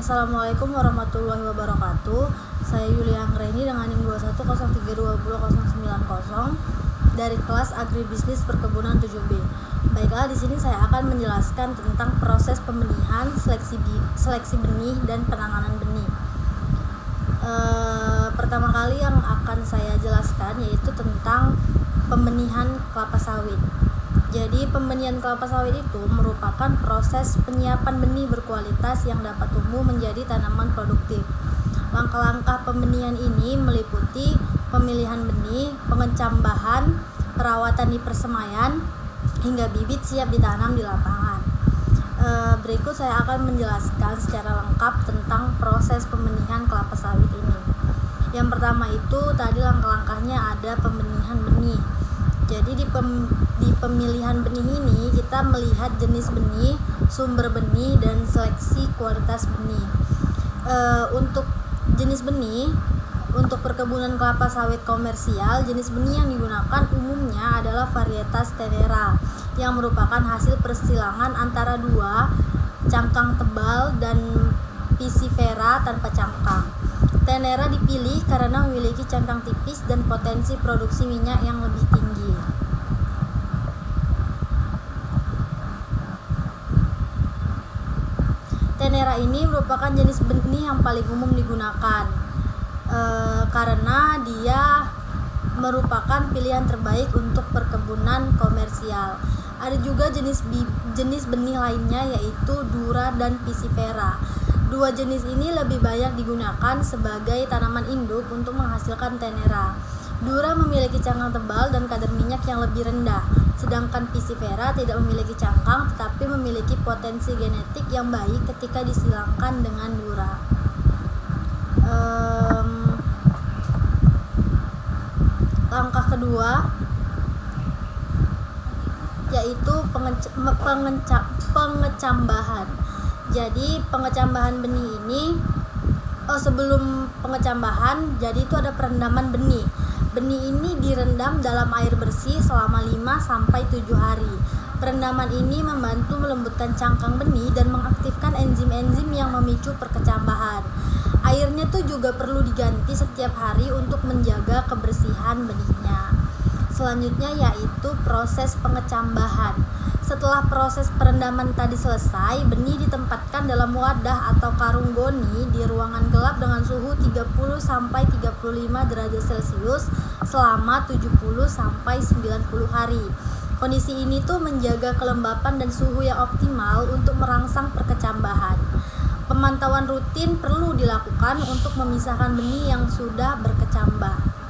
Assalamualaikum warahmatullahi wabarakatuh. Saya Yulia Anggreni dengan NIM 2103200990 dari kelas Agribisnis Perkebunan 7B. Baiklah, di sini saya akan menjelaskan tentang proses pembenihan, seleksi benih dan penanganan benih. Pertama kali yang akan saya jelaskan yaitu tentang pembenihan kelapa sawit. Jadi pembenihan kelapa sawit itu merupakan proses penyiapan benih berkualitas yang dapat tumbuh menjadi tanaman produktif. Langkah-langkah pembenihan ini meliputi pemilihan benih, pengecambahan, perawatan di persemaian, hingga bibit siap ditanam di lapangan. Berikut saya akan menjelaskan secara lengkap tentang proses pembenihan kelapa sawit ini. Yang pertama itu tadi langkah-langkahnya ada pembenihan benih. Jadi di pemilihan benih ini kita melihat jenis benih, sumber benih, dan seleksi kualitas benih. Untuk jenis benih, untuk perkebunan kelapa sawit komersial, jenis benih yang digunakan umumnya adalah varietas Tenera yang merupakan hasil persilangan antara dua cangkang tebal dan Pisifera tanpa cangkang. Tenera dipilih karena memiliki cangkang tipis dan potensi produksi minyak yang lebih tinggi. Tenera ini merupakan jenis benih yang paling umum digunakan karena dia merupakan pilihan terbaik untuk perkebunan komersial. Ada juga jenis benih lainnya yaitu Dura dan Pisifera. Dua jenis ini lebih banyak digunakan sebagai tanaman induk untuk menghasilkan Tenera. Dura memiliki cangkang tebal dan kadar minyak yang lebih rendah, sedangkan Pisifera tidak memiliki cangkang tetapi memiliki potensi genetik yang baik ketika disilangkan dengan Dura. Langkah kedua yaitu pengecambahan. Jadi pengecambahan benih ini sebelum pengecambahan, jadi itu ada perendaman benih. Benih ini direndam dalam air bersih selama 5-7 hari. Perendaman ini membantu melembutkan cangkang benih dan mengaktifkan enzim-enzim yang memicu perkecambahan. Airnya tuh juga perlu diganti setiap hari untuk menjaga kebersihan benihnya. Selanjutnya yaitu proses pengecambahan. Setelah proses perendaman tadi selesai, benih ditempatkan dalam wadah atau karung goni di ruangan gelap dengan suhu 30-35 derajat Celcius selama 70-90 hari. Kondisi ini tuh menjaga kelembapan dan suhu yang optimal untuk merangsang perkecambahan. Pemantauan rutin perlu dilakukan untuk memisahkan benih yang sudah berkecambah.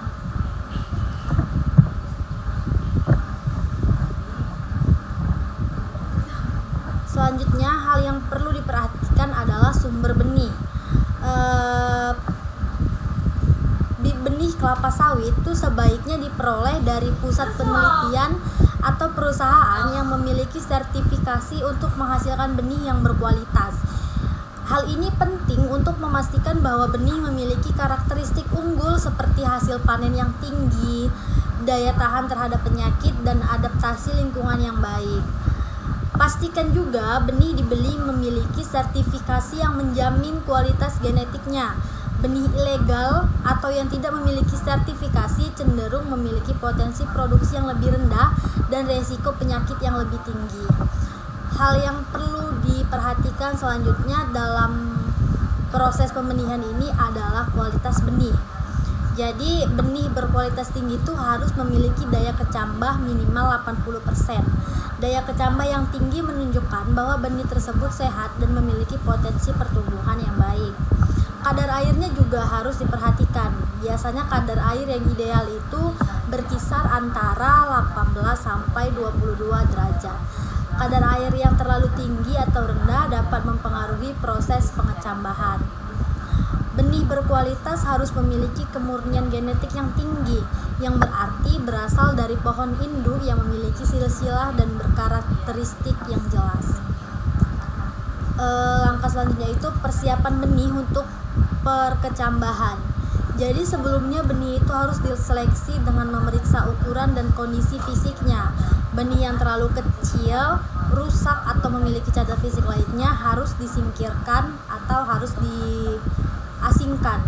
Selanjutnya, hal yang perlu diperhatikan adalah sumber benih. Benih kelapa sawit itu sebaiknya diperoleh dari pusat penelitian atau perusahaan yang memiliki sertifikasi untuk menghasilkan benih yang berkualitas. Hal ini penting untuk memastikan bahwa benih memiliki karakteristik unggul seperti hasil panen yang tinggi, daya tahan terhadap penyakit, dan adaptasi lingkungan yang baik. Pastikan juga benih dibeli memiliki sertifikasi yang menjamin kualitas genetiknya. Benih ilegal atau yang tidak memiliki sertifikasi cenderung memiliki potensi produksi yang lebih rendah dan resiko penyakit yang lebih tinggi. Hal yang perlu diperhatikan selanjutnya dalam proses pembenihan ini adalah kualitas benih. Jadi benih berkualitas tinggi itu harus memiliki daya kecambah minimal 80%. Daya kecambah yang tinggi menunjukkan bahwa benih tersebut sehat dan memiliki potensi pertumbuhan yang baik. Kadar airnya juga harus diperhatikan. Biasanya kadar air yang ideal itu berkisar antara 18-22 derajat. Kadar air yang terlalu tinggi atau rendah dapat mempengaruhi proses pengecambahan. Benih berkualitas harus memiliki kemurnian genetik yang tinggi, yang berarti berasal dari pohon induk yang memiliki silsilah dan berkarakteristik yang jelas. Langkah selanjutnya itu persiapan benih untuk perkecambahan. Jadi sebelumnya benih itu harus diseleksi dengan memeriksa ukuran dan kondisi fisiknya. Benih yang terlalu kecil rusak atau memiliki cacat fisik lainnya harus disingkirkan atau harus diasingkan.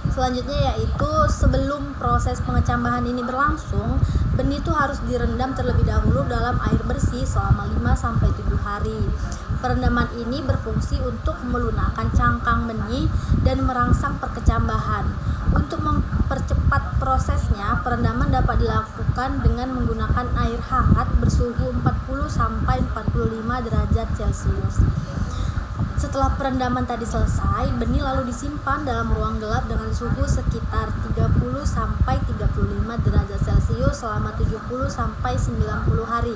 Selanjutnya yaitu sebelum proses pengecambahan ini berlangsung, benih itu harus direndam terlebih dahulu dalam air bersih selama 5-7 hari. Perendaman ini berfungsi untuk melunakkan cangkang benih dan merangsang perkecambahan. Untuk mempercepat prosesnya, perendaman dapat dilakukan dengan menggunakan air hangat bersuhu 40-45 derajat Celcius. Setelah perendaman tadi selesai, benih lalu disimpan dalam ruang gelap dengan suhu sekitar 30-35 derajat Celcius selama 70-90 hari.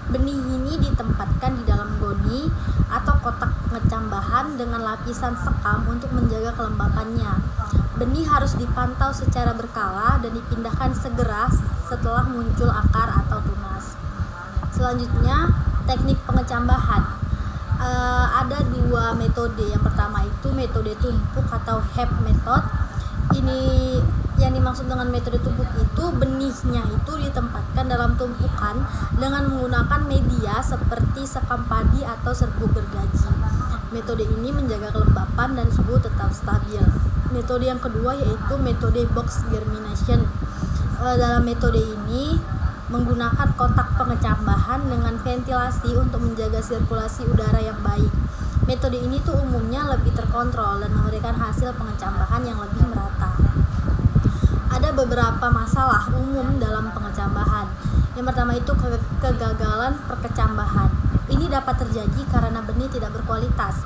Benih ini ditempatkan di dalam goni atau kotak pengecambahan dengan lapisan sekam untuk menjaga kelembapannya. Benih harus dipantau secara berkala dan dipindahkan segera setelah muncul akar atau tunas. Selanjutnya, teknik pengecambahan. Ada 2 metode. Yang pertama itu metode tumpuk atau heap method. Ini yang dimaksud dengan metode tumpuk itu benihnya itu ditempatkan dalam tumpukan dengan menggunakan media seperti sekam padi atau serbuk gergaji. Metode ini menjaga kelembapan dan suhu tetap stabil. Metode yang kedua yaitu metode box germination. Dalam metode ini menggunakan kotak pengecambahan dengan ventilasi untuk menjaga sirkulasi udara yang baik. Metode ini tuh umumnya lebih terkontrol dan memberikan hasil pengecambahan yang lebih merata. Ada beberapa masalah umum dalam pengecambahan. Yang pertama itu kegagalan perkecambahan. Ini dapat terjadi karena benih tidak berkualitas.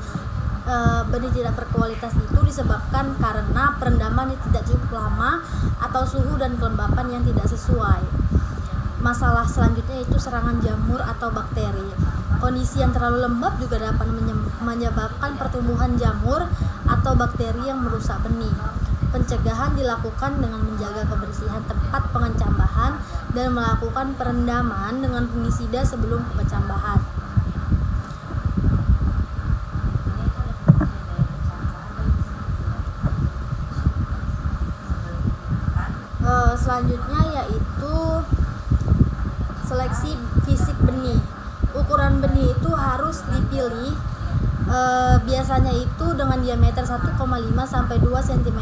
Benih tidak berkualitas itu disebabkan karena perendaman yang tidak cukup lama atau suhu dan kelembapan yang tidak sesuai. Masalah selanjutnya itu serangan jamur atau bakteri. Kondisi yang terlalu lembab juga dapat menyebabkan pertumbuhan jamur atau bakteri yang merusak benih. Pencegahan dilakukan dengan menjaga kebersihan tempat pengecambahan dan melakukan perendaman dengan fungisida sebelum pengecambahan. Selanjutnya yaitu seleksi fisik benih. Ukuran benih itu harus dipilih biasanya itu dengan diameter 1,5 sampai 2 cm.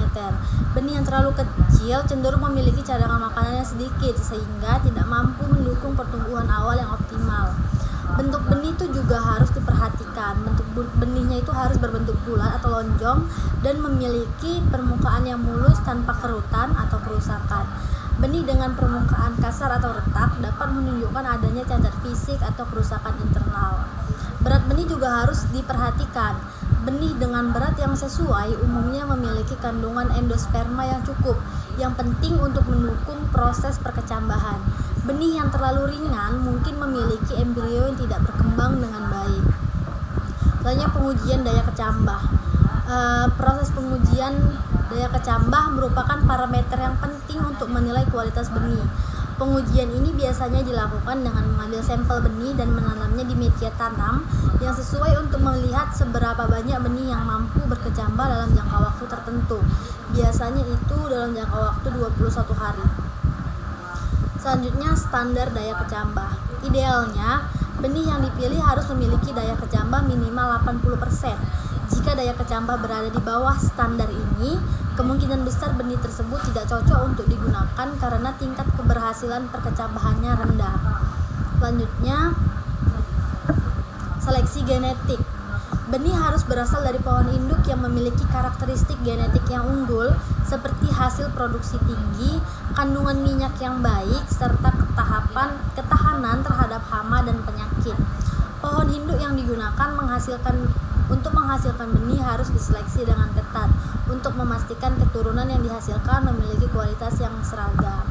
Benih yang terlalu kecil cenderung memiliki cadangan makanan yang sedikit sehingga tidak mampu mendukung pertumbuhan awal yang optimal. Bentuk benih itu juga harus diperhatikan. Bentuk benihnya itu harus berbentuk bulat atau lonjong dan memiliki permukaan yang mulus tanpa kerutan atau kerusakan. Benih dengan permukaan kasar atau retak dapat menunjukkan adanya cacat fisik atau kerusakan internal. Berat benih juga harus diperhatikan. Benih dengan berat yang sesuai umumnya memiliki kandungan endosperma yang cukup, yang penting untuk mendukung proses perkecambahan. Benih yang terlalu ringan mungkin memiliki embrio yang tidak berkembang dengan baik. Selanjutnya pengujian daya kecambah. Proses pengujian daya kecambah merupakan parameter yang penting untuk menilai kualitas benih. Pengujian ini biasanya dilakukan dengan mengambil sampel benih dan menanamnya di media tanam yang sesuai untuk melihat seberapa banyak benih yang mampu berkecambah dalam jangka waktu tertentu. Biasanya itu dalam jangka waktu 21 hari. Selanjutnya standar daya kecambah. Idealnya, benih yang dipilih harus memiliki daya kecambah minimal 80%. Jika daya kecambah berada di bawah standar ini, kemungkinan besar benih tersebut tidak cocok untuk digunakan karena tingkat keberhasilan perkecambahannya rendah. Selanjutnya, seleksi genetik. Benih harus berasal dari pohon induk yang memiliki karakteristik genetik yang unggul seperti hasil produksi tinggi, kandungan minyak yang baik, serta ketahanan terhadap hama dan penyakit. Pohon induk yang digunakan untuk menghasilkan benih harus diseleksi dengan ketat untuk memastikan keturunan yang dihasilkan memiliki kualitas yang seragam.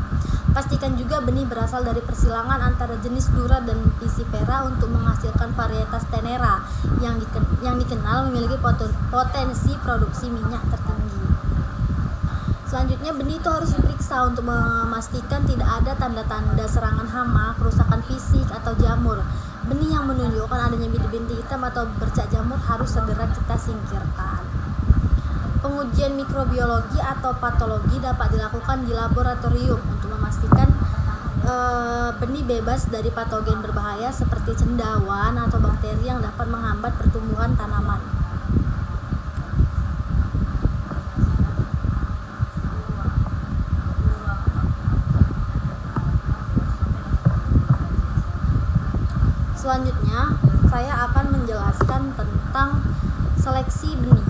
Pastikan juga benih berasal dari persilangan antara jenis Dura dan Piscifera untuk menghasilkan varietas Tenera yang dikenal memiliki potensi produksi minyak tertinggi. Selanjutnya, benih itu harus diperiksa untuk memastikan tidak ada tanda-tanda serangan hama, kerusakan fisik, atau jamur. Benih yang menunjukkan adanya bintik-bintik hitam atau bercak jamur harus segera kita singkirkan. Pengujian mikrobiologi atau patologi dapat dilakukan di laboratorium untuk memastikan benih bebas dari patogen berbahaya seperti cendawan atau bakteri yang dapat menghambat pertumbuhan tanaman. Selanjutnya, saya akan menjelaskan tentang seleksi benih.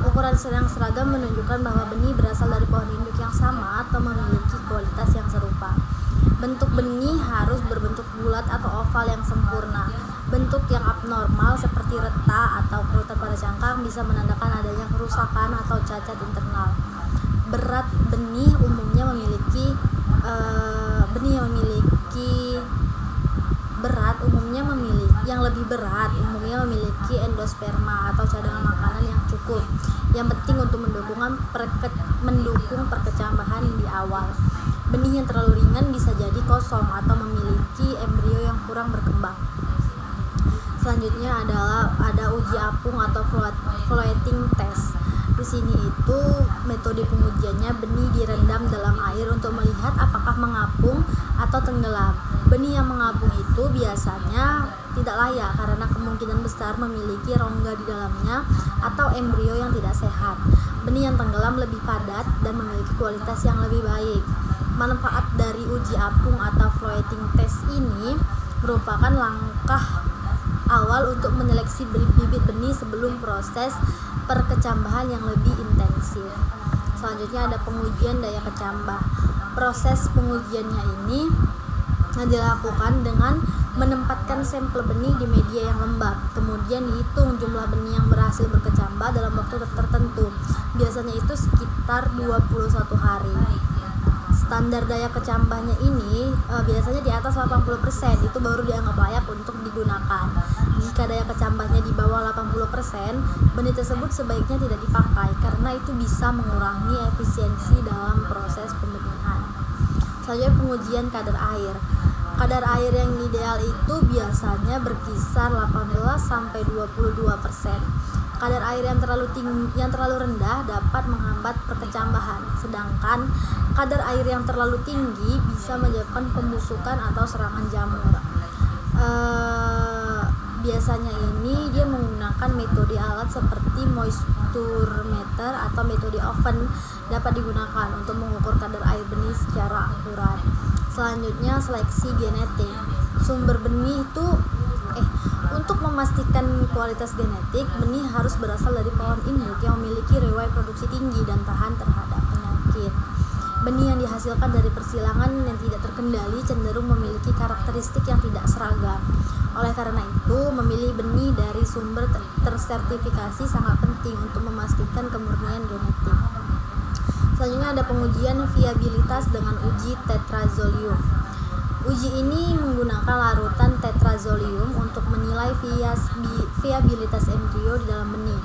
Ukuran yang seragam menunjukkan bahwa benih berasal dari pohon induk yang sama atau memiliki kualitas yang serupa. Bentuk benih harus berbentuk bulat atau oval yang sempurna. Bentuk yang abnormal seperti retak atau kerutan pada cangkang bisa menandakan adanya kerusakan atau cacat internal. Berat benih umumnya memiliki yang lebih berat umumnya memiliki endosperma atau cadangan makanan yang cukup, yang penting untuk mendukung perkecambahan di awal. Benih yang terlalu ringan bisa jadi kosong atau memiliki embrio yang kurang berkembang. Selanjutnya ada uji apung atau floating test. Di sini itu metode pengujiannya benih direndam dalam air untuk melihat apakah mengapung atau tenggelam. Benih yang mengapung itu biasanya tidak layak karena kemungkinan besar memiliki rongga di dalamnya atau embrio yang tidak sehat. Benih yang tenggelam lebih padat dan memiliki kualitas yang lebih baik. Manfaat dari uji apung atau floating test ini merupakan langkah awal untuk menyeleksi bibit benih sebelum proses perkecambahan yang lebih intensif. Selanjutnya ada pengujian daya kecambah. Proses pengujiannya ini dilakukan dengan menempatkan sampel benih di media yang lembab, kemudian dihitung jumlah benih yang berhasil berkecambah dalam waktu tertentu. Biasanya itu sekitar 21 hari. Standar daya kecambahnya ini biasanya di atas 80%, itu baru dianggap layak untuk digunakan. Jika daya kecambahnya di bawah 80%, benih tersebut sebaiknya tidak dipakai karena itu bisa mengurangi efisiensi dalam proses pembenihan. Selanjutnya pengujian kadar air. Kadar air yang ideal itu biasanya berkisar 18-22%. Kadar air yang terlalu rendah dapat menghambat perkecambahan, sedangkan kadar air yang terlalu tinggi bisa menyebabkan pembusukan atau serangan jamur. Biasanya ini dia menggunakan metode alat seperti moisture meter atau metode oven dapat digunakan untuk mengukur kadar air benih secara akurat. Selanjutnya seleksi genetik. Sumber benih itu untuk memastikan kualitas genetik, benih harus berasal dari pohon induk yang memiliki riwayat produksi tinggi dan tahan terhadap penyakit. Benih yang dihasilkan dari persilangan yang tidak terkendali cenderung memiliki karakteristik yang tidak seragam. Oleh karena itu, memilih benih dari sumber tersertifikasi sangat penting untuk memastikan kemurnian genetik. Selanjutnya ada pengujian viabilitas dengan uji tetrazolium. Uji ini menggunakan larutan tetrazolium untuk menilai viabilitas embrio di dalam benih.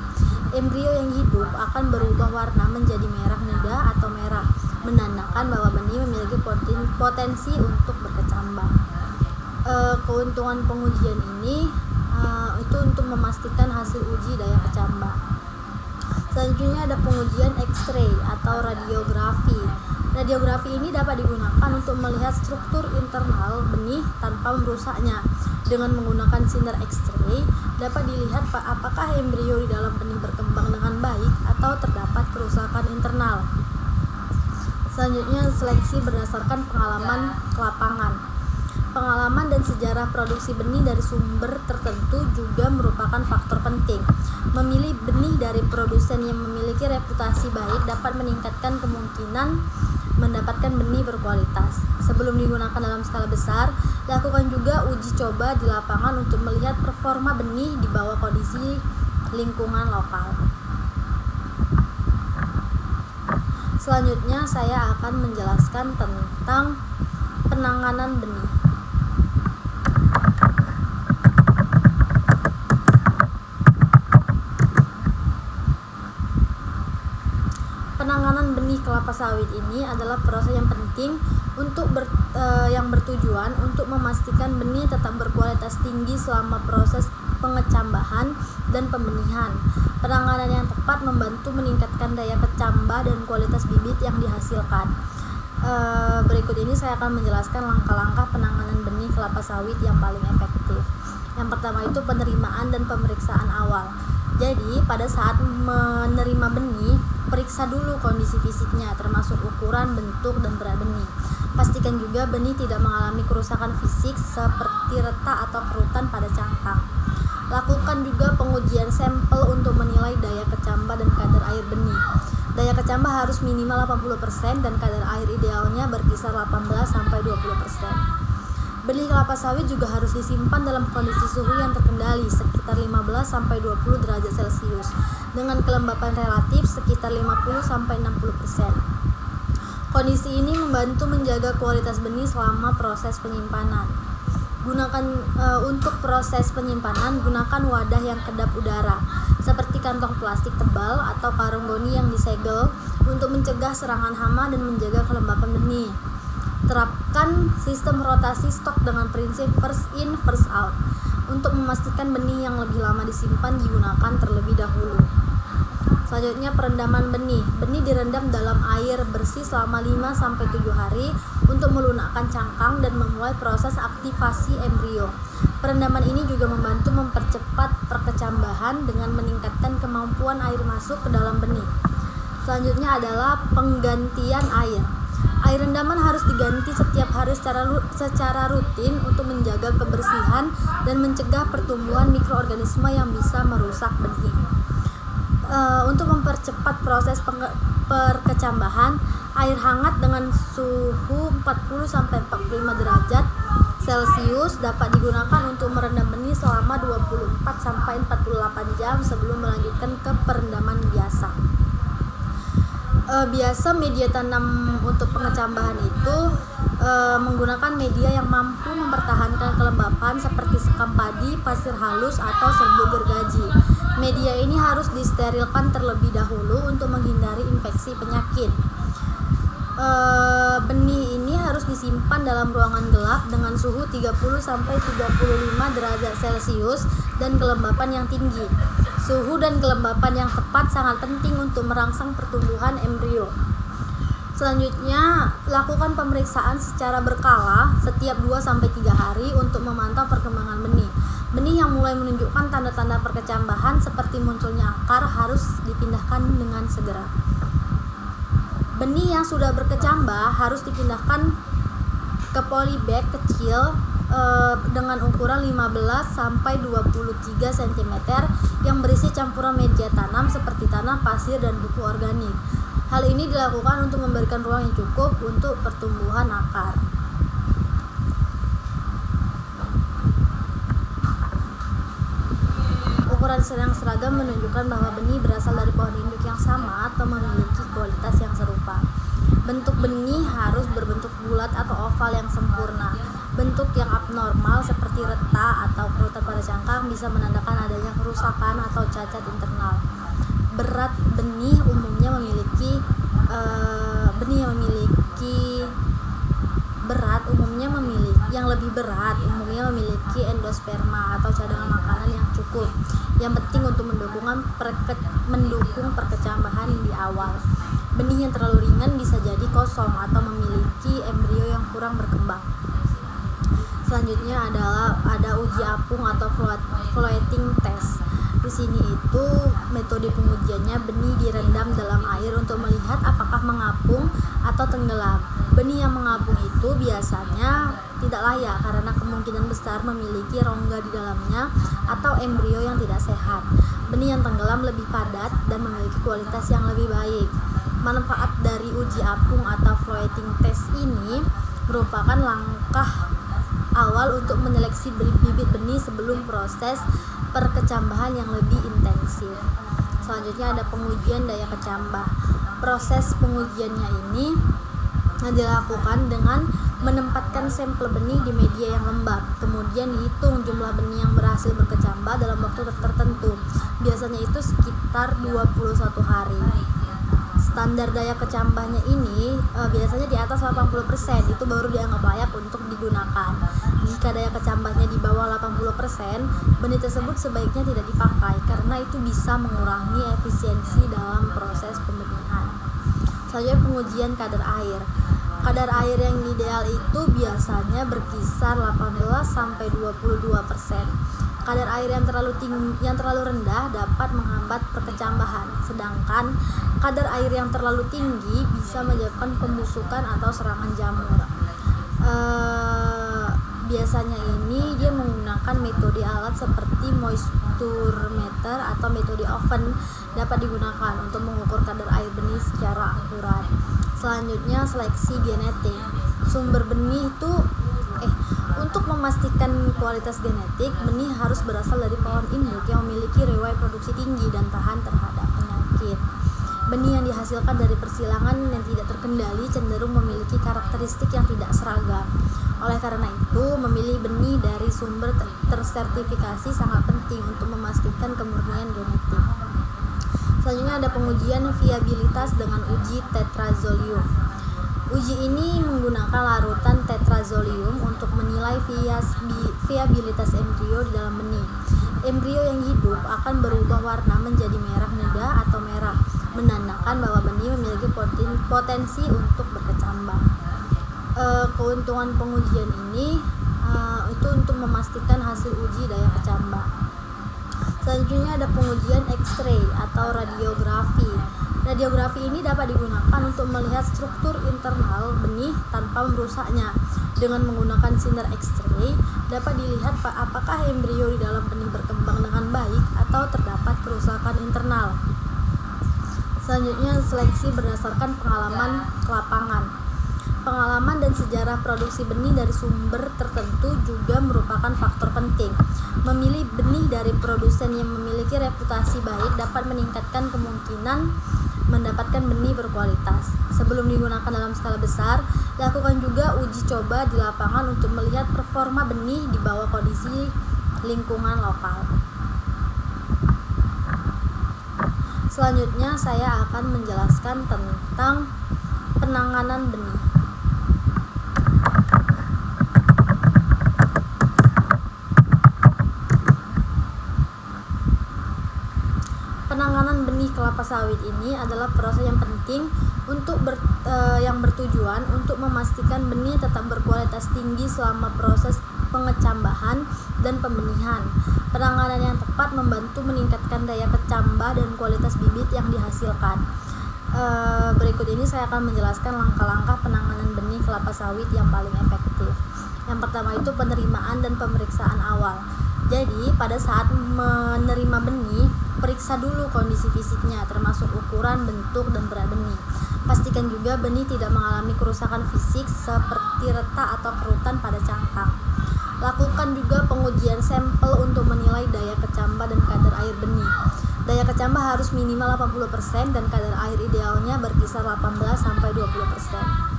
Embrio yang hidup akan berubah warna menjadi merah muda atau merah, menandakan bahwa benih memiliki potensi untuk berkecambah. Keuntungan pengujian ini itu untuk memastikan hasil uji daya kecambah. Selanjutnya ada pengujian X-ray atau radiografi. Radiografi ini dapat digunakan untuk melihat struktur internal benih tanpa merusaknya. Dengan menggunakan sinar X-ray, dapat dilihat apakah embrio di dalam benih berkembang dengan baik atau terdapat kerusakan internal. Selanjutnya seleksi berdasarkan pengalaman ke lapangan. Pengalaman dan sejarah produksi benih dari sumber tertentu juga merupakan faktor penting. Memilih benih dari produsen yang memiliki reputasi baik dapat meningkatkan kemungkinan mendapatkan benih berkualitas. Sebelum digunakan dalam skala besar, lakukan juga uji coba di lapangan untuk melihat performa benih di bawah kondisi lingkungan lokal. Selanjutnya saya akan menjelaskan tentang penanganan benih. Penanganan benih kelapa sawit ini adalah proses yang penting yang bertujuan untuk memastikan benih tetap berkualitas tinggi selama proses pengecambahan dan pembenihan. Penanganan yang tepat membantu meningkatkan daya kecambah dan kualitas bibit yang dihasilkan. Berikut ini saya akan menjelaskan langkah-langkah penanganan benih kelapa sawit yang paling efektif. Yang pertama itu penerimaan dan pemeriksaan awal. Jadi pada saat menerima benih, periksa dulu kondisi fisiknya termasuk ukuran, bentuk, dan berat benih. Pastikan juga benih tidak mengalami kerusakan fisik seperti retak atau kerutan pada cangkang. Lakukan juga pengujian sampel untuk menilai daya kecambah dan kadar air benih. Daya kecambah harus minimal 80% dan kadar air idealnya berkisar 18-20%. Benih kelapa sawit juga harus disimpan dalam kondisi suhu yang terkendali sekitar 15-20 derajat Celcius dengan kelembapan relatif sekitar 50-60%. Kondisi ini membantu menjaga kualitas benih selama proses penyimpanan. Untuk proses penyimpanan, gunakan wadah yang kedap udara seperti kantong plastik tebal atau karung goni yang disegel untuk mencegah serangan hama dan menjaga kelembapan benih. Terapkan sistem rotasi stok dengan prinsip first in first out untuk memastikan benih yang lebih lama disimpan digunakan terlebih dahulu. Selanjutnya, perendaman benih. Benih direndam dalam air bersih selama 5-7 hari untuk melunakkan cangkang dan memulai proses aktivasi embrio. Perendaman ini juga membantu mempercepat perkecambahan dengan meningkatkan kemampuan air masuk ke dalam benih. Selanjutnya adalah penggantian air. Air rendaman harus diganti setiap hari secara rutin untuk menjaga kebersihan dan mencegah pertumbuhan mikroorganisme yang bisa merusak benih. Untuk mempercepat proses perkecambahan, air hangat dengan suhu 40-45 derajat Celcius dapat digunakan untuk merendam benih selama 24-48 jam sebelum melanjutkan ke perendaman biasa. Biasa media tanam untuk pengecambahan itu menggunakan media yang mampu mempertahankan kelembapan seperti sekam padi, pasir halus, atau serbuk gergaji. Media ini harus disterilkan terlebih dahulu untuk menghindari infeksi penyakit. Benih ini harus disimpan dalam ruangan gelap dengan suhu 30-35 derajat Celcius dan kelembapan yang tinggi. Suhu dan kelembapan yang tepat sangat penting untuk merangsang pertumbuhan embrio. Selanjutnya, lakukan pemeriksaan secara berkala setiap 2-3 hari untuk memantau perkembangan benih. Benih yang mulai menunjukkan tanda-tanda perkecambahan seperti munculnya akar harus dipindahkan dengan segera. Benih yang sudah berkecambah harus dipindahkan ke polybag kecil dengan ukuran 15-23 cm yang berisi campuran media tanam seperti tanah, pasir, dan pupuk organik. Hal ini dilakukan untuk memberikan ruang yang cukup untuk pertumbuhan akar. Ukuran yang seragam menunjukkan bahwa benih berasal dari pohon induk yang sama atau memiliki kualitas yang serupa. Bentuk benih harus berbentuk bulat atau oval yang sempurna. Bentuk yang abnormal seperti retak atau kerutan pada cangkang bisa menandakan adanya kerusakan atau cacat internal. Berat benih umumnya memiliki yang lebih berat umumnya memiliki endosperma atau cadangan makanan yang cukup, yang penting untuk mendukung perkecambahan di awal. Benih yang terlalu ringan bisa jadi kosong atau memiliki embrio yang kurang berkembang. Selanjutnya ada uji apung atau floating test. Di sini itu metode pengujiannya benih direndam dalam air untuk melihat apakah mengapung atau tenggelam. Benih yang mengapung itu biasanya tidak layak karena kemungkinan besar memiliki rongga di dalamnya atau embrio yang tidak sehat. Benih yang tenggelam lebih padat dan memiliki kualitas yang lebih baik. Manfaat dari uji apung atau floating test ini merupakan langkah awal untuk menyeleksi bibit benih sebelum proses perkecambahan yang lebih intensif. Selanjutnya ada pengujian daya kecambah. Proses pengujiannya ini dilakukan dengan menempatkan sampel benih di media yang lembab, kemudian dihitung jumlah benih yang berhasil berkecambah dalam waktu tertentu. Biasanya itu sekitar 21 hari. Standar daya kecambahnya ini biasanya di atas 80%, itu baru dianggap layak untuk digunakan. Jika daya kecambahnya di bawah 80%, benih tersebut sebaiknya tidak dipakai karena itu bisa mengurangi efisiensi dalam proses pembenihan. Selanjutnya pengujian kadar air. Kadar air yang ideal itu biasanya berkisar 18-22%. Kadar air yang terlalu rendah dapat menghambat perkecambahan, sedangkan kadar air yang terlalu tinggi bisa menyebabkan pembusukan atau serangan jamur. Biasanya ini dia menggunakan metode alat seperti moisture meter atau metode oven dapat digunakan untuk mengukur kadar air benih secara akurat. Selanjutnya seleksi genetik. Sumber benih itu untuk memastikan kualitas genetik, benih harus berasal dari pohon induk yang memiliki riwayat produksi tinggi dan tahan terhadap penyakit. Benih yang dihasilkan dari persilangan yang tidak terkendali cenderung memiliki karakteristik yang tidak seragam. Oleh karena itu, memilih benih dari sumber tersertifikasi sangat penting untuk memastikan kemurnian genetik. Selanjutnya ada pengujian viabilitas dengan uji tetrazolium. Uji ini menggunakan larutan tetrazolium untuk menilai viabilitas embrio di dalam benih. Embrio yang hidup akan berubah warna menjadi merah muda atau merah, menandakan bahwa benih memiliki potensi untuk berkecambah. Keuntungan pengujian ini itu untuk memastikan hasil uji daya kecambah. Selanjutnya ada pengujian X-ray atau radiografi. Radiografi ini dapat digunakan untuk melihat struktur internal benih tanpa merusaknya. Dengan menggunakan sinar X-ray dapat dilihat apakah embrio di dalam benih berkembang dengan baik atau terdapat kerusakan internal. Selanjutnya seleksi berdasarkan pengalaman ke lapangan. Pengalaman dan sejarah produksi benih dari sumber tertentu juga merupakan faktor penting. Memilih benih dari produsen yang memiliki reputasi baik dapat meningkatkan kemungkinan mendapatkan benih berkualitas. Sebelum digunakan dalam skala besar, lakukan juga uji coba di lapangan untuk melihat performa benih di bawah kondisi lingkungan lokal. Selanjutnya saya akan menjelaskan tentang penanganan benih. Penanganan benih kelapa sawit ini adalah proses yang penting yang bertujuan untuk memastikan benih tetap berkualitas tinggi selama proses pengecambahan dan pembenihan. Penanganan yang tepat membantu meningkatkan daya kecambah dan kualitas bibit yang dihasilkan. Berikut ini saya akan menjelaskan langkah-langkah penanganan benih kelapa sawit yang paling efektif. Yang pertama itu penerimaan dan pemeriksaan awal. Jadi pada saat menerima benih, periksa dulu kondisi fisiknya termasuk ukuran, bentuk, dan berat benih. Pastikan juga benih tidak mengalami kerusakan fisik seperti retak atau kerutan pada cangkang. Lakukan juga pengujian sampel untuk menilai daya kecambah dan kadar air benih. Daya kecambah harus minimal 80% dan kadar air idealnya berkisar 18-20%.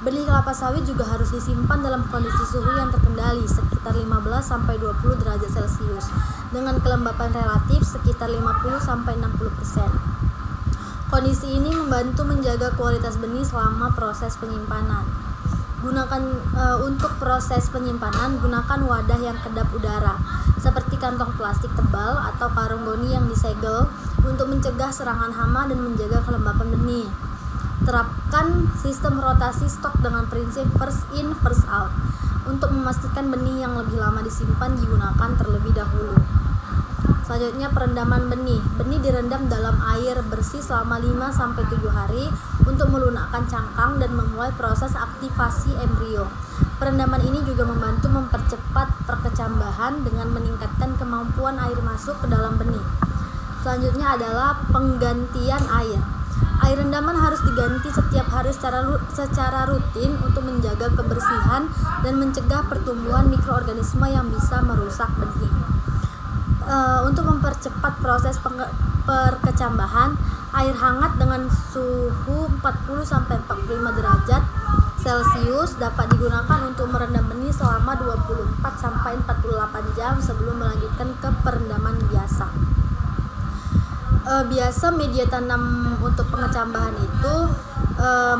Benih kelapa sawit juga harus disimpan dalam kondisi suhu yang terkendali sekitar 15-20 derajat Celcius dengan kelembapan relatif sekitar 50-60%. Kondisi ini membantu menjaga kualitas benih selama proses penyimpanan. Untuk proses penyimpanan, gunakan wadah yang kedap udara seperti kantong plastik tebal atau karung goni yang disegel untuk mencegah serangan hama dan menjaga kelembapan benih. Terapkan sistem rotasi stok dengan prinsip first in first out untuk memastikan benih yang lebih lama disimpan digunakan terlebih dahulu. Selanjutnya perendaman benih. Benih direndam dalam air bersih selama 5-7 hari untuk melunakkan cangkang dan memulai proses aktivasi embrio. Perendaman ini juga membantu mempercepat perkecambahan dengan meningkatkan kemampuan air masuk ke dalam benih. Selanjutnya adalah penggantian air. Air rendaman harus diganti setiap hari secara rutin untuk menjaga kebersihan dan mencegah pertumbuhan mikroorganisme yang bisa merusak benih. Untuk mempercepat proses perkecambahan, air hangat dengan suhu 40-45 derajat Celcius dapat digunakan untuk merendam benih selama 24-48 jam sebelum melanjutkan ke perendaman biasa. Biasa media tanam untuk pengecambahan itu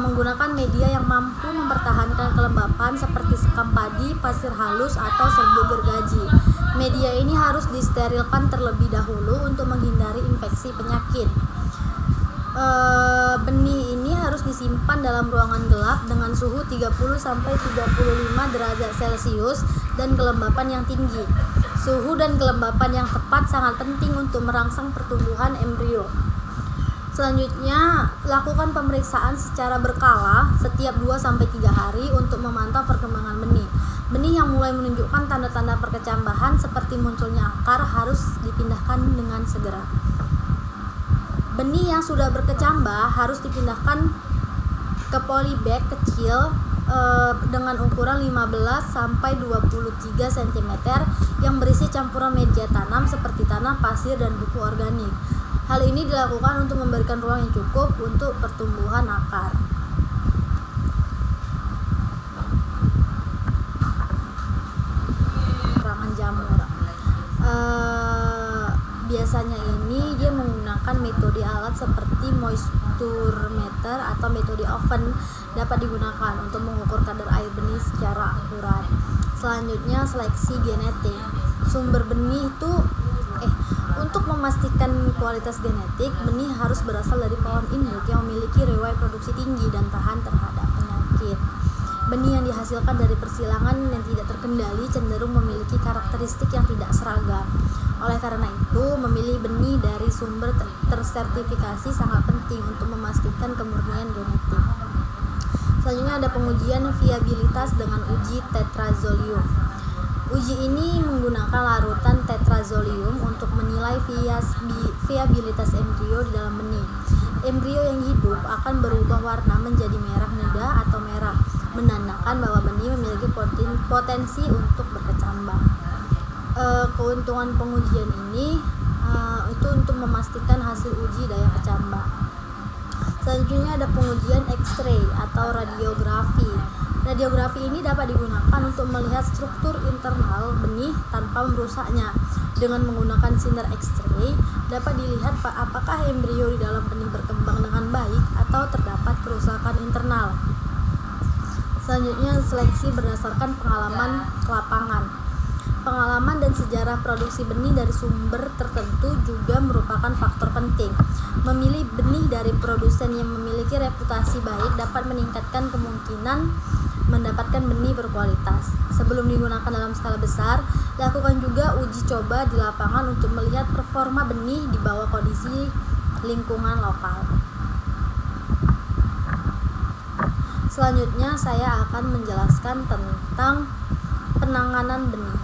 menggunakan media yang mampu mempertahankan kelembapan seperti sekam padi, pasir halus, atau serbuk gergaji. Media ini harus disterilkan terlebih dahulu untuk menghindari infeksi penyakit. Benih ini harus disimpan dalam ruangan gelap dengan suhu 30-35 derajat Celcius dan kelembapan yang tinggi. Suhu dan kelembapan yang tepat sangat penting untuk merangsang pertumbuhan embrio. Selanjutnya, lakukan pemeriksaan secara berkala setiap 2-3 hari untuk memantau perkembangan benih. Benih yang yang mulai menunjukkan tanda-tanda perkecambahan seperti munculnya akar harus dipindahkan dengan segera. Benih yang sudah berkecambah harus dipindahkan ke polybag kecil dengan ukuran 15 sampai 23 cm yang berisi campuran media tanam seperti tanah, pasir, dan pupuk organik. Hal ini dilakukan untuk memberikan ruang yang cukup untuk pertumbuhan akar. Serangan jamur. Biasanya ini dia menggunakan metode alat seperti moisture meter atau metode oven dapat digunakan untuk mengukur kadar air benih secara akurat. Selanjutnya, seleksi genetik. Sumber benih itu untuk memastikan kualitas genetik, benih harus berasal dari pohon induk yang memiliki riwayat produksi tinggi dan tahan terhadap penyakit. Benih yang dihasilkan dari persilangan yang tidak terkendali cenderung memiliki karakteristik yang tidak seragam. Oleh karena itu, memilih benih dari sumber tersertifikasi sangat penting untuk memastikan kemurnian genetik. Selanjutnya ada pengujian viabilitas dengan uji tetrazolium. Uji ini menggunakan larutan tetrazolium untuk menilai viabilitas embrio di dalam benih. Embrio yang hidup akan berubah warna menjadi merah muda atau merah, menandakan bahwa benih memiliki potensi untuk berkecambah. Keuntungan pengujian ini itu untuk memastikan hasil uji daya kecambah. Selanjutnya ada pengujian X-ray atau radiografi. Radiografi ini dapat digunakan untuk melihat struktur internal benih tanpa merusaknya. Dengan menggunakan sinar X-ray, dapat dilihat apakah embrio di dalam benih berkembang dengan baik atau terdapat kerusakan internal. Selanjutnya, seleksi berdasarkan pengalaman lapangan. Pengalaman dan sejarah produksi benih dari sumber tertentu juga merupakan faktor penting. Memilih benih dari produsen yang memiliki reputasi baik dapat meningkatkan kemungkinan mendapatkan benih berkualitas. Sebelum digunakan dalam skala besar, lakukan juga uji coba di lapangan untuk melihat performa benih di bawah kondisi lingkungan lokal. Selanjutnya saya akan menjelaskan tentang penanganan benih.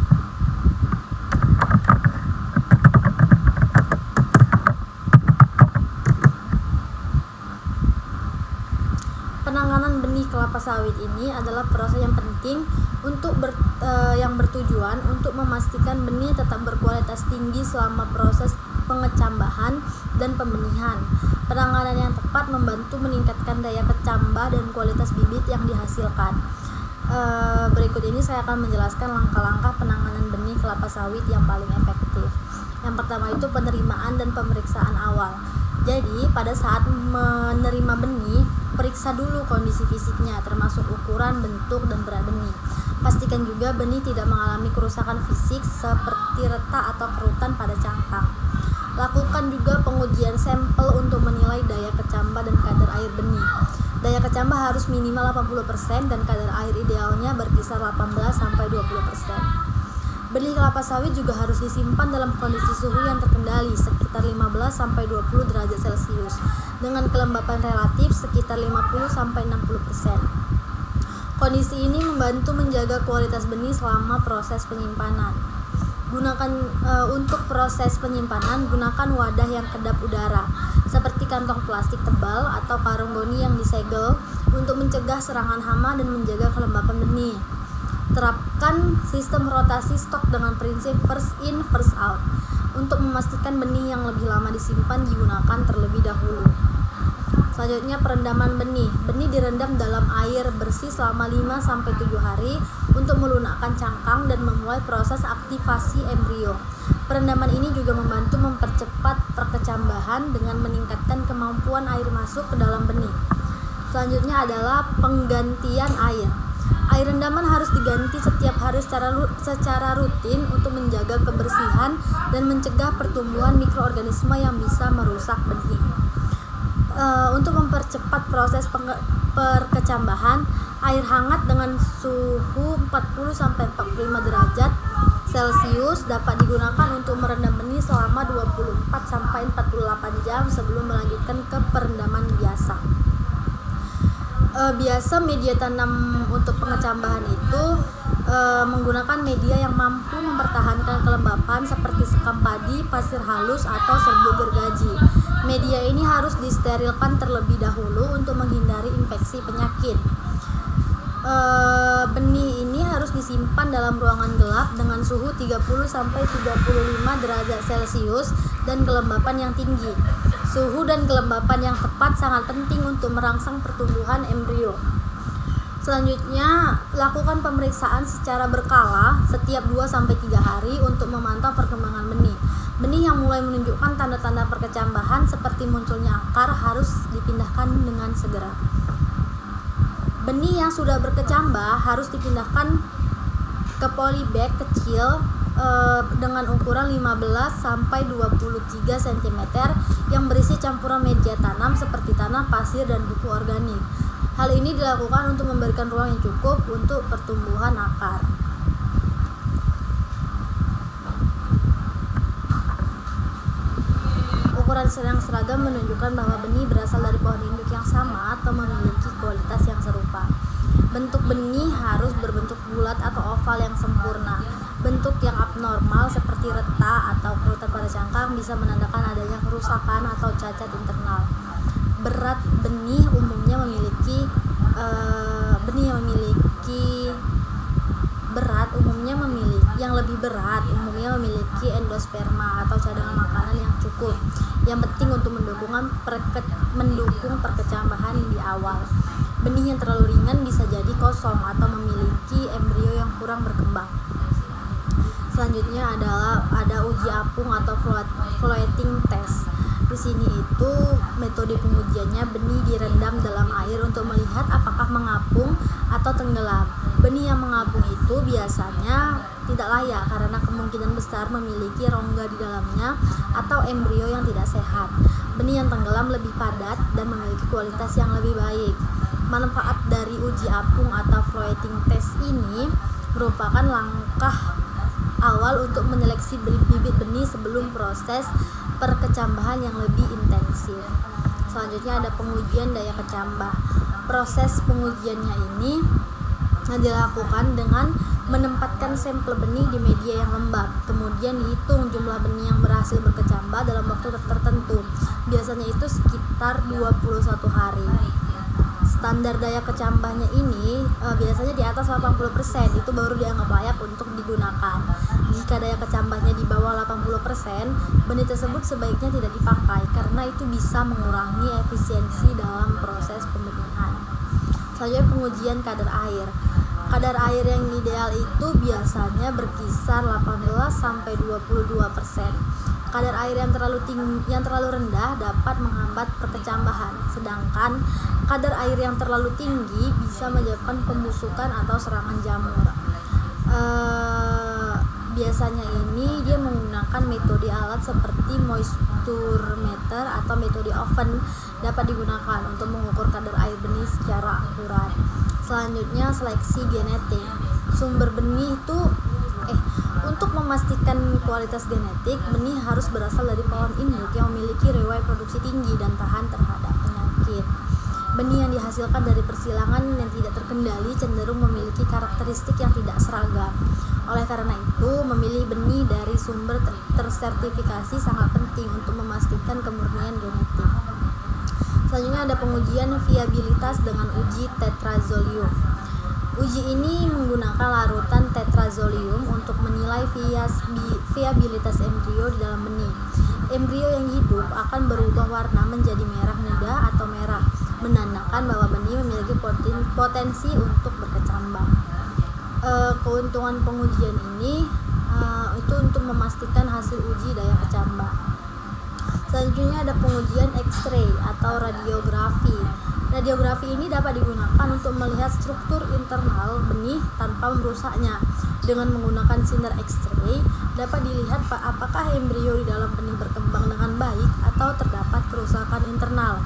Penanganan benih kelapa sawit ini adalah proses yang penting yang bertujuan untuk memastikan benih tetap berkualitas tinggi selama proses pengecambahan dan pembenihan. Penanganan yang tepat membantu meningkatkan daya kecambah dan kualitas bibit yang dihasilkan. Berikut ini saya akan menjelaskan langkah-langkah penanganan benih kelapa sawit yang paling efektif. Yang pertama itu penerimaan dan pemeriksaan awal. Jadi pada saat menerima benih, periksa dulu kondisi fisiknya termasuk ukuran, bentuk, dan berat benih. Pastikan juga benih tidak mengalami kerusakan fisik seperti retak atau kerutan pada cangkang. Lakukan juga pengujian sampel untuk menilai daya kecambah dan kadar air benih. Daya kecambah harus minimal 80% dan kadar air idealnya berkisar 18-20%. Benih kelapa sawit juga harus disimpan dalam kondisi suhu yang terkendali sekitar 15-20 derajat Celcius dengan kelembapan relatif sekitar 50-60%. Kondisi ini membantu menjaga kualitas benih selama proses penyimpanan. Untuk proses penyimpanan, gunakan wadah yang kedap udara seperti kantong plastik tebal atau karung goni yang disegel untuk mencegah serangan hama dan menjaga kelembapan benih. Terapkan sistem rotasi stok dengan prinsip first in first out untuk memastikan benih yang lebih lama disimpan digunakan terlebih dahulu. Selanjutnya, perendaman benih. Benih direndam dalam air bersih selama 5-7 hari untuk melunakkan cangkang dan memulai proses aktivasi embrio. Perendaman ini juga membantu mempercepat perkecambahan dengan meningkatkan kemampuan air masuk ke dalam benih. Selanjutnya adalah penggantian air. Air rendaman harus diganti setiap hari secara rutin untuk menjaga kebersihan dan mencegah pertumbuhan mikroorganisme yang bisa merusak benih. Untuk mempercepat proses perkecambahan, air hangat dengan suhu 40-45 derajat Celcius dapat digunakan untuk merendam benih selama 24-48 jam sebelum melanjutkan ke perendaman biasa. Biasa media tanam untuk pengecambahan itu menggunakan media yang mampu mempertahankan kelembapan seperti sekam padi, pasir halus, atau serbuk gergaji. Media ini harus disterilkan terlebih dahulu untuk menghindari infeksi penyakit. Benih ini harus disimpan dalam ruangan gelap dengan suhu 30-35 derajat Celcius dan kelembapan yang tinggi. Suhu dan kelembapan yang tepat sangat penting untuk merangsang pertumbuhan embrio. Selanjutnya, lakukan pemeriksaan secara berkala setiap 2-3 hari untuk memantau perkembangan benih. Benih yang mulai menunjukkan tanda-tanda perkecambahan seperti munculnya akar harus dipindahkan dengan segera. Benih yang sudah berkecambah harus dipindahkan ke polybag kecil dengan ukuran 15-23 cm yang berisi campuran media tanam seperti tanah, pasir, dan pupuk organik. Hal ini dilakukan untuk memberikan ruang yang cukup untuk pertumbuhan akar. Ukuran yang seragam menunjukkan bahwa benih berasal dari pohon induk yang sama atau memiliki kualitas yang serupa. Bentuk benih harus berbentuk bulat atau oval yang sempurna. Bentuk yang abnormal seperti retak atau kerutan pada cangkang bisa menandakan adanya kerusakan atau cacat internal. Berat benih umumnya memiliki yang lebih berat umumnya memiliki endosperma atau cadangan makanan yang cukup, yang penting untuk mendukung perkecambahan di awal. Benih yang terlalu ringan bisa jadi kosong atau memiliki embrio yang kurang berkembang. Selanjutnya ada uji apung atau floating test. Di sini itu metode pengujiannya benih direndam dalam air untuk melihat apakah mengapung atau tenggelam. Benih yang mengapung itu biasanya tidak layak karena kemungkinan besar memiliki rongga di dalamnya atau embrio yang tidak sehat. Benih yang tenggelam lebih padat dan memiliki kualitas yang lebih baik. Manfaat dari uji apung atau floating test ini merupakan langkah awal untuk menyeleksi bibit benih sebelum proses perkecambahan yang lebih intensif. Selanjutnya ada pengujian daya kecambah. Proses pengujiannya ini dilakukan dengan menempatkan sampel benih di media yang lembab, kemudian dihitung jumlah benih yang berhasil berkecambah dalam waktu tertentu. Biasanya itu sekitar 21 hari. Standar daya kecambahnya ini biasanya di atas 80%, itu baru dianggap layak untuk digunakan. Jika daya kecambahnya di bawah 80%, benih tersebut sebaiknya tidak dipakai karena itu bisa mengurangi efisiensi dalam proses pembenihan. Selanjutnya pengujian kadar air. Kadar air yang ideal itu biasanya berkisar 18-22%. Kadar air yang terlalu rendah dapat menghambat perkecambahan, sedangkan kadar air yang terlalu tinggi bisa menyebabkan pembusukan atau serangan jamur. Biasanya ini dia menggunakan metode alat seperti moisture meter atau metode oven dapat digunakan untuk mengukur kadar air benih secara akurat. Selanjutnya seleksi genetik. Sumber benih itu untuk memastikan kualitas genetik, benih harus berasal dari pohon induk yang memiliki riwayat produksi tinggi dan tahan terhadap penyakit. Benih yang dihasilkan dari persilangan yang tidak terkendali cenderung memiliki karakteristik yang tidak seragam. Oleh karena itu, memilih benih dari sumber tersertifikasi sangat penting untuk memastikan kemurnian genetik. Selanjutnya ada pengujian viabilitas dengan uji tetrazolium. Uji ini menggunakan larutan tetrazolium untuk menilai viabilitas embrio di dalam benih. Embrio yang hidup akan berubah warna menjadi merah muda atau merah, menandakan bahwa benih memiliki potensi untuk berkecambah. Keuntungan pengujian ini itu untuk memastikan hasil uji daya kecambah. Selanjutnya ada pengujian X-ray atau radiografi. Radiografi ini dapat digunakan untuk melihat struktur internal benih tanpa merusaknya. Dengan menggunakan sinar X-ray, dapat dilihat apakah embrio di dalam benih berkembang dengan baik atau terdapat kerusakan internal.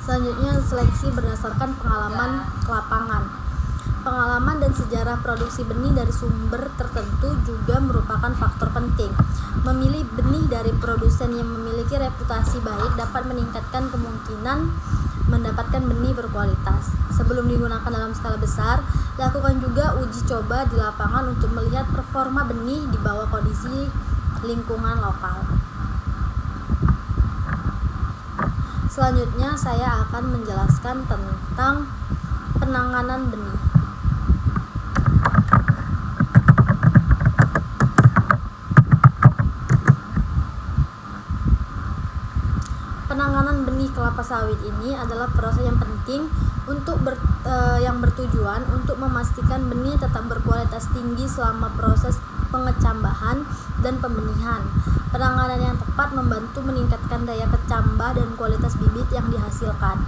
Selanjutnya seleksi berdasarkan pengalaman lapangan. Pengalaman dan sejarah produksi benih dari sumber tertentu juga merupakan faktor penting. Memilih benih dari produsen yang memiliki reputasi baik dapat meningkatkan kemungkinan mendapatkan benih berkualitas. Sebelum digunakan dalam skala besar, lakukan juga uji coba di lapangan untuk melihat performa benih di bawah kondisi lingkungan lokal. Selanjutnya saya akan menjelaskan tentang penanganan benih. Penanganan benih kelapa sawit ini adalah proses yang penting yang bertujuan untuk memastikan benih tetap berkualitas tinggi selama proses pengecambahan dan pembenihan. Penanganan yang tepat membantu meningkatkan daya kecambah dan kualitas bibit yang dihasilkan.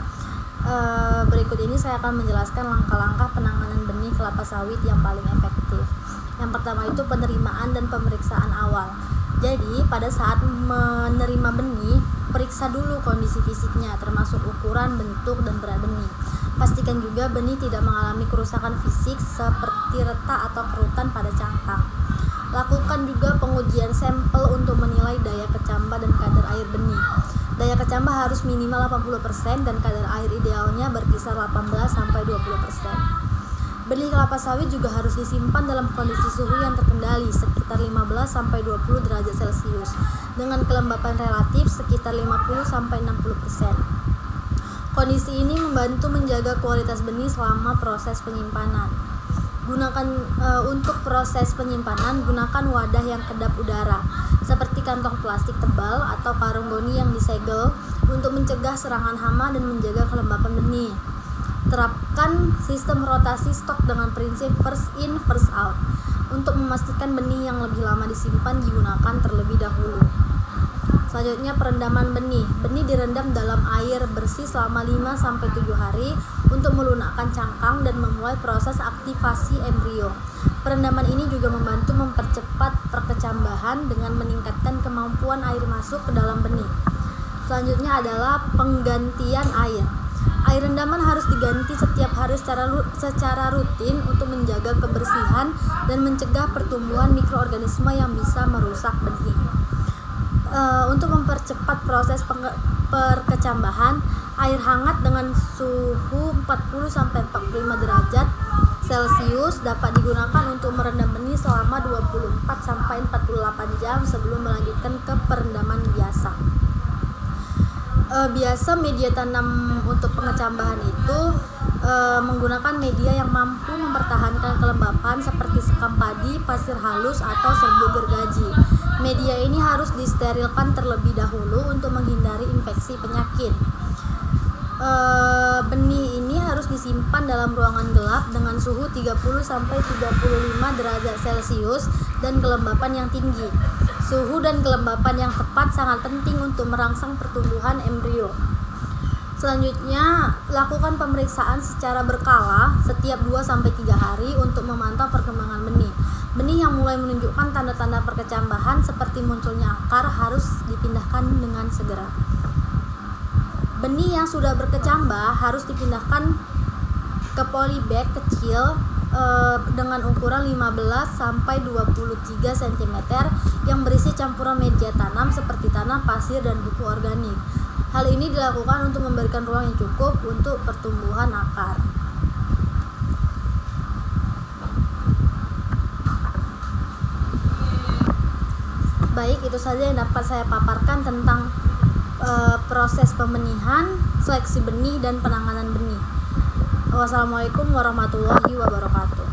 Berikut ini saya akan menjelaskan langkah-langkah penanganan benih kelapa sawit yang paling efektif. Yang pertama itu penerimaan dan pemeriksaan awal. Jadi pada saat menerima benih, periksa dulu kondisi fisiknya, termasuk ukuran, bentuk, dan berat benih. Pastikan juga benih tidak mengalami kerusakan fisik seperti retak atau kerutan pada cangkang. Lakukan juga pengujian sampel untuk menilai daya kecambah dan kadar air benih. Daya kecambah harus minimal 80% dan kadar air idealnya berkisar 18-20%. Benih kelapa sawit juga harus disimpan dalam kondisi suhu yang terkendali sekitar 15-20 derajat Celcius dengan kelembapan relatif sekitar 50-60%. Kondisi ini membantu menjaga kualitas benih selama proses penyimpanan. Untuk proses penyimpanan, gunakan wadah yang kedap udara seperti kantong plastik tebal atau karung goni yang disegel untuk mencegah serangan hama dan menjaga kelembapan benih. Terapkan sistem rotasi stok dengan prinsip first in first out untuk memastikan benih yang lebih lama disimpan digunakan terlebih dahulu. Selanjutnya perendaman benih. Benih direndam dalam air bersih selama 5-7 hari untuk melunakkan cangkang dan memulai proses aktivasi embrio. Perendaman ini juga membantu mempercepat perkecambahan dengan meningkatkan kemampuan air masuk ke dalam benih. Selanjutnya adalah penggantian air. Air rendaman harus diganti setiap hari secara rutin untuk menjaga kebersihan dan mencegah pertumbuhan mikroorganisme yang bisa merusak benih. Untuk mempercepat proses perkecambahan, air hangat dengan suhu 40-45 derajat Celcius dapat digunakan untuk merendam benih selama 24-48 jam sebelum melanjutkan ke perendaman biasa. Biasa media tanam untuk pengecambahan itu menggunakan media yang mampu mempertahankan kelembapan seperti sekam padi, pasir halus, atau serbuk gergaji. Media ini harus disterilkan terlebih dahulu untuk menghindari infeksi penyakit. Benih ini harus disimpan dalam ruangan gelap dengan suhu 30-35 derajat Celcius dan kelembapan yang tinggi. Suhu dan kelembapan yang tepat sangat penting untuk merangsang pertumbuhan embrio. Selanjutnya, lakukan pemeriksaan secara berkala setiap 2-3 hari untuk memantau perkembangan benih. Benih yang mulai menunjukkan tanda-tanda perkecambahan seperti munculnya akar harus dipindahkan dengan segera. Benih yang sudah berkecambah harus dipindahkan ke polybag kecil dengan ukuran 15-23 cm yang berisi campuran media tanam seperti tanah, pasir, dan pupuk organik. Hal ini dilakukan untuk memberikan ruang yang cukup untuk pertumbuhan akar. Baik, itu saja yang dapat saya paparkan tentang proses pembenihan, seleksi benih, dan penanganan benih. Wassalamualaikum warahmatullahi wabarakatuh.